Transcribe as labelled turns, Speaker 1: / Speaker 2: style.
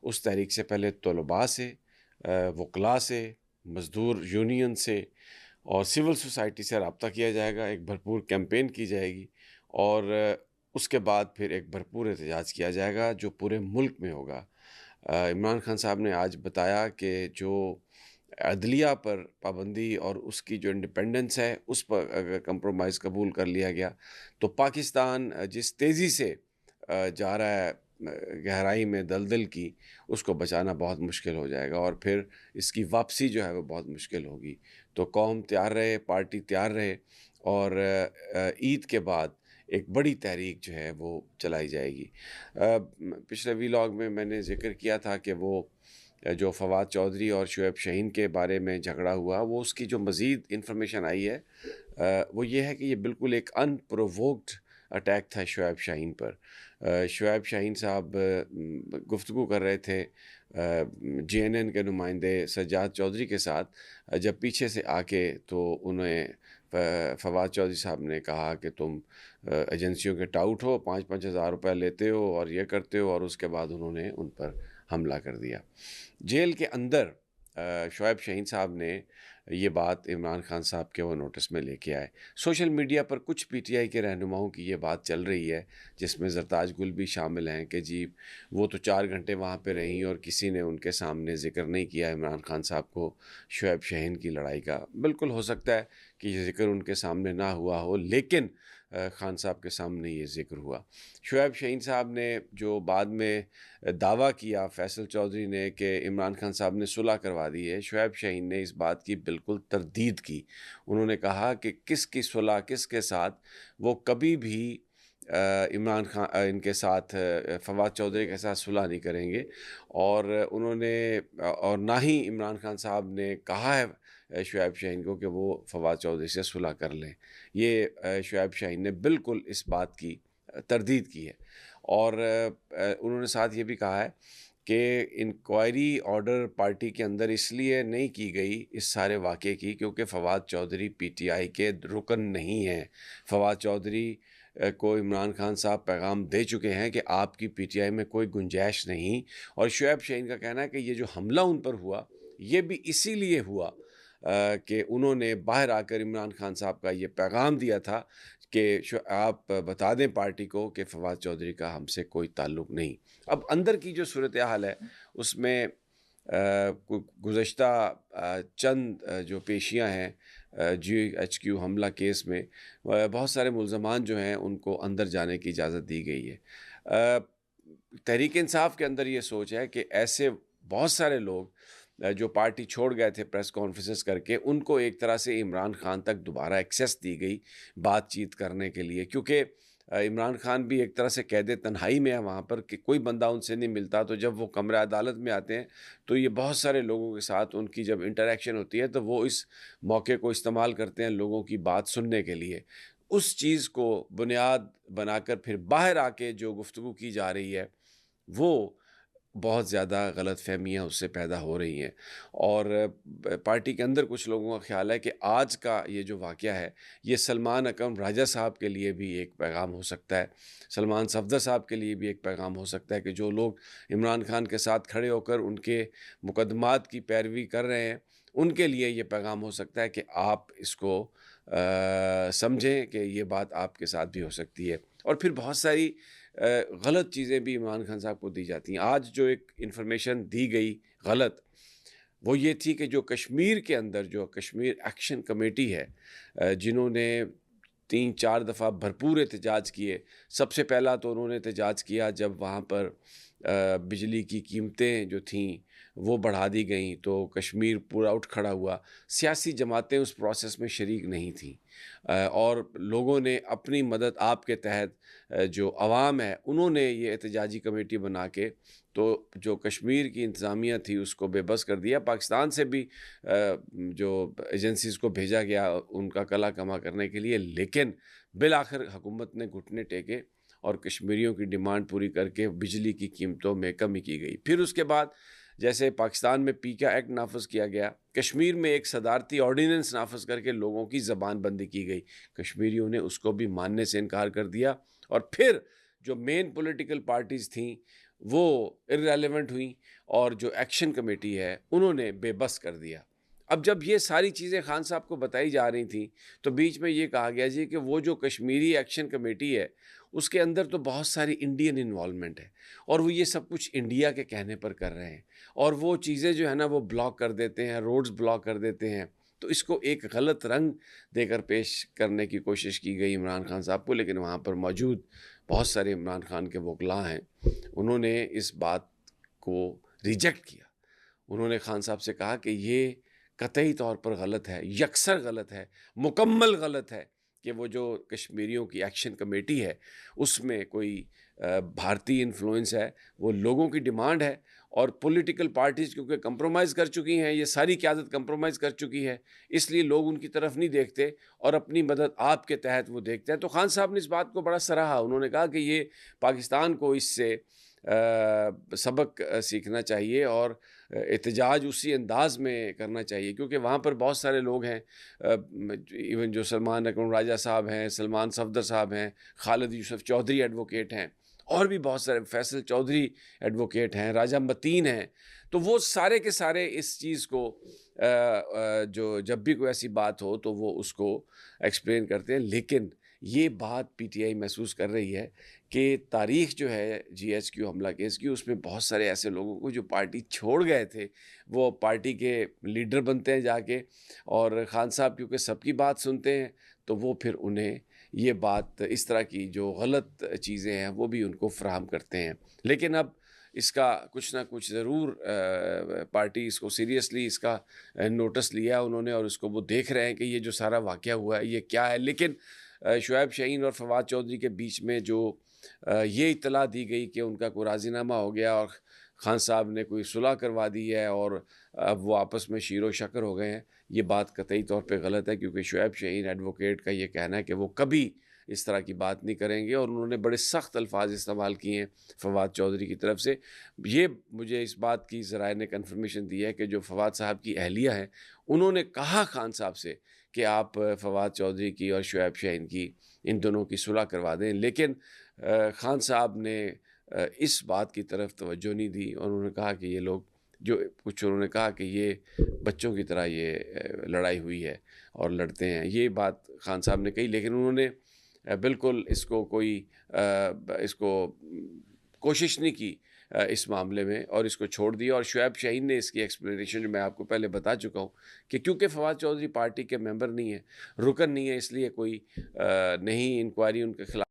Speaker 1: उस तहरीक से पहले तलबा से, वकला से, मज़दूर यूनियन से और सिविल सोसाइटी से रब्ता किया जाएगा, एक भरपूर कैंपेन की जाएगी और उसके बाद फिर एक भरपूर एहतजाज किया जाएगा जो पूरे मुल्क में होगा। इमरान खान साहब ने आज बताया कि जो अदलिया पर पाबंदी और उसकी जो इंडिपेंडेंस है उस पर अगर कंप्रोमाइज़ कबूल कर लिया गया तो पाकिस्तान जिस तेज़ी से जा रहा है गहराई में दलदल की, उसको बचाना बहुत मुश्किल हो जाएगा और फिर इसकी वापसी जो है वो बहुत मुश्किल होगी। तो कौम तैयार रहे, पार्टी तैयार रहे और ईद के बाद एक बड़ी तहरीक जो है वो चलाई जाएगी। पिछले वीलॉग में मैंने ज़िक्र किया था कि वो जो फवाद चौधरी और शुएब शाहीन के बारे में झगड़ा हुआ, वो उसकी जो मज़ीद इन्फॉर्मेशन आई है वो ये है कि ये बिल्कुल एक अनप्रोवोक्ड अटैक था शुएब शाहीन पर। शुएब शाहीन साहब गुफ्तगू कर रहे थे जेएनएन के नुमाइंदे सज्जाद चौधरी के साथ, जब पीछे से आके तो उन्हें फवाद चौधरी साहब ने कहा कि तुम एजेंसियों के टाउट हो, 5-5 हज़ार रुपये लेते हो और ये करते हो, और उसके बाद उन्होंने उन पर हमला कर दिया। जेल के अंदर शुएब शाहीन साहब ने ये बात इमरान खान साहब के वो नोटिस में लेके आए। सोशल मीडिया पर कुछ पीटीआई के रहनुमाओं की ये बात चल रही है, जिसमें ज़रताज गुल भी शामिल हैं, कि जी वो तो 4 घंटे वहाँ पे रहीं और किसी ने उनके सामने ज़िक्र नहीं किया इमरान खान साहब को शुएब शाहीन की लड़ाई का। बिल्कुल हो सकता है कि ये ज़िक्र उनके सामने ना हुआ हो, लेकिन खान साहब के सामने ये ज़िक्र हुआ। शुएब शाहीन साहब ने जो बाद में दावा किया फैसल चौधरी ने कि इमरान खान साहब ने सुलह करवा दी है, शुएब शाहीन ने इस बात की बिल्कुल तरदीद की। उन्होंने कहा कि किसकी सुलह किसके साथ, वो कभी भी इमरान खान इनके साथ फवाद चौधरी के साथ सुलह नहीं करेंगे और उन्होंने और ना ही इमरान खान साहब ने कहा है शुएब शाहीन को कि वो फवाद चौधरी से सुलह कर लें। ये शुएब शाहीन ने बिल्कुल इस बात की तरदीद की है और उन्होंने साथ ये भी कहा है कि इंक्वायरी ऑर्डर पार्टी के अंदर इसलिए नहीं की गई इस सारे वाक़े की क्योंकि फवाद चौधरी पीटीआई के रुकन नहीं हैं। फवाद चौधरी को इमरान खान साहब पैगाम दे चुके हैं कि आपकी पीटीआई में कोई गुंजाइश नहीं, और शुएब शाहीन का कहना है कि ये जो हमला उन पर हुआ, ये भी इसीलिए हुआ कि उन्होंने बाहर आकर इमरान खान साहब का ये पैगाम दिया था कि आप बता दें पार्टी को कि फवाद चौधरी का हमसे कोई ताल्लुक़ नहीं। अब अंदर की जो सूरत हाल है उसमें गुज़श्ता चंद जो पेशियाँ हैं जीएचक्यू हमला केस में बहुत सारे मुल्ज़मान जो हैं उनको अंदर जाने की इजाज़त दी गई है। तहरीक इंसाफ के अंदर ये सोच है कि ऐसे बहुत सारे लोग जो पार्टी छोड़ गए थे प्रेस कॉन्फ्रेंसेस करके, उनको एक तरह से इमरान खान तक दोबारा एक्सेस दी गई बातचीत करने के लिए, क्योंकि इमरान खान भी एक तरह से कैद तन्हाई में है वहाँ पर कि कोई बंदा उनसे नहीं मिलता। तो जब वो कमरा अदालत में आते हैं तो ये बहुत सारे लोगों के साथ उनकी जब इंटरेक्शन होती है तो वो इस मौके को इस्तेमाल करते हैं लोगों की बात सुनने के लिए। उस चीज़ को बुनियाद बनाकर फिर बाहर आके जो गुफ्तगू की जा रही है, वो बहुत ज़्यादा गलतफ़हमियाँ उससे पैदा हो रही हैं और पार्टी के अंदर कुछ लोगों का ख़्याल है कि आज का ये जो वाक़या है, ये सलमान अकरम राजा साहब के लिए भी एक पैगाम हो सकता है। सलमान सफ़दर साहब के लिए भी एक पैगाम हो सकता है कि जो लोग इमरान खान के साथ खड़े होकर उनके मुकदमात की पैरवी कर रहे हैं, उनके लिए ये पैगाम हो सकता है कि आप इसको समझें कि ये बात आपके साथ भी हो सकती है। और फिर बहुत सारी गलत चीज़ें भी इमरान खान साहब को दी जाती हैं। आज जो एक इन्फॉर्मेशन दी गई गलत, वो ये थी कि जो कश्मीर के अंदर जो कश्मीर एक्शन कमेटी है, जिन्होंने 3-4 दफ़ा भरपूर एहतजाज किए। सबसे पहला तो उन्होंने एहतजाज किया जब वहाँ पर बिजली की कीमतें जो थीं वो बढ़ा दी गईं, तो कश्मीर पूरा उठ खड़ा हुआ। सियासी जमातें उस प्रोसेस में शरीक नहीं थीं और लोगों ने अपनी मदद आपके तहत जो अवाम है उन्होंने ये एहतजाजी कमेटी बना के तो जो कश्मीर की इंतज़ामिया थी उसको बेबस कर दिया। पाकिस्तान से भी जो एजेंसीज़ को भेजा गया उनका कला कमा करने के लिए, लेकिन बिल-आखिर हुकूमत ने घुटने टेके और कश्मीरियों की डिमांड पूरी करके बिजली की कीमतों में कमी की गई। फिर उसके बाद जैसे पाकिस्तान में पीका एक्ट नाफिज किया गया, कश्मीर में एक सदारती ऑर्डिनेंस नाफिज करके लोगों की ज़बान बंदी की गई। कश्मीरियों ने उसको भी मानने से इनकार कर दिया और फिर जो मेन पॉलिटिकल पार्टीज़ थीं वो इर्रेलेवेंट हुई और जो एक्शन कमेटी है उन्होंने बेबस कर दिया। अब जब ये सारी चीज़ें खान साहब को बताई जा रही थी तो बीच में ये कहा गया जी कि वो जो कश्मीरी एक्शन कमेटी है उसके अंदर तो बहुत सारी इंडियन इन्वॉल्वमेंट है और वो ये सब कुछ इंडिया के कहने पर कर रहे हैं और वो चीज़ें जो है ना वो ब्लॉक कर देते हैं, रोड्स ब्लॉक कर देते हैं। तो इसको एक गलत रंग देकर पेश करने की कोशिश की गई इमरान खान साहब को, लेकिन वहाँ पर मौजूद बहुत सारे इमरान खान के वकला हैं, उन्होंने इस बात को रिजेक्ट किया। उन्होंने खान साहब से कहा कि ये कतई तौर पर गलत है, यकसर गलत है, मुकम्मल गलत है कि वो जो कश्मीरियों की एक्शन कमेटी है उसमें कोई भारतीय इन्फ्लुएंस है। वो लोगों की डिमांड है और पॉलिटिकल पार्टीज़ क्योंकि कंप्रोमाइज़ कर चुकी हैं, ये सारी क़यादत कंप्रोमाइज़ कर चुकी है, इसलिए लोग उनकी तरफ नहीं देखते और अपनी मदद आपके तहत वो देखते हैं। तो खान साहब ने इस बात को बड़ा सराहा। उन्होंने कहा कि ये पाकिस्तान को इससे सबक सीखना चाहिए और एहतजाज उसी अंदाज़ में करना चाहिए क्योंकि वहाँ पर बहुत सारे लोग हैं, इवन जो सलमान अकरम राजा साहब हैं, सलमान सफदर साहब हैं, खालिद यूसुफ चौधरी एडवोकेट हैं और भी बहुत सारे, फैसल चौधरी एडवोकेट हैं, राजा मतीन हैं। तो वो सारे के सारे इस चीज़ को जो जब भी कोई ऐसी बात हो तो वो उसको एक्सप्लेन करते हैं। लेकिन ये बात पीटीआई महसूस कर रही है कि तारीख़ जो है जीएचक्यू हमला केस की, उसमें बहुत सारे ऐसे लोगों को जो पार्टी छोड़ गए थे, वो पार्टी के लीडर बनते हैं जाके और ख़ान साहब क्योंकि सबकी बात सुनते हैं तो वो फिर उन्हें ये बात, इस तरह की जो गलत चीज़ें हैं वो भी उनको फ़राहम करते हैं। लेकिन अब इसका कुछ ना कुछ ज़रूर पार्टी इसको सीरियसली इसका नोटिस लिया उन्होंने और इसको वो देख रहे हैं कि ये जो सारा वाक़या हुआ है ये क्या है। लेकिन शुएब शाहीन और फवाद चौधरी के बीच में जो ये इत्तला दी गई कि उनका कोई राज़ीनामा हो गया और खान साहब ने कोई सुलह करवा दी है और अब वो आपस में शीरो शकर हो गए हैं, ये बात कतई तौर पे गलत है क्योंकि शुएब शाहीन एडवोकेट का ये कहना है कि वो कभी इस तरह की बात नहीं करेंगे और उन्होंने बड़े सख्त अल्फाज इस्तेमाल किए हैं फवाद चौधरी की तरफ से। ये मुझे इस बात की ज़राए ने कन्फर्मेशन दी है कि जो फवाद साहब की अहलिया हैं, उन्होंने कहा खान साहब से कि आप फवाद चौधरी की और शुएब शाहीन की, इन दोनों की सुलह करवा दें। लेकिन खान साहब ने इस बात की तरफ तवज्जो नहीं दी और उन्होंने कहा कि ये लोग जो कुछ, उन्होंने कहा कि ये बच्चों की तरह ये लड़ाई हुई है और लड़ते हैं, ये बात खान साहब ने कही। लेकिन उन्होंने बिल्कुल इसको कोई इसको कोशिश नहीं की इस मामले में और इसको छोड़ दिया। और शुएब शाहीन ने इसकी एक्सप्लेनेशन जो मैं आपको पहले बता चुका हूँ कि क्योंकि फवाद चौधरी पार्टी के मेंबर नहीं है, रुकन नहीं है, इसलिए कोई नई इंक्वायरी उनके खिलाफ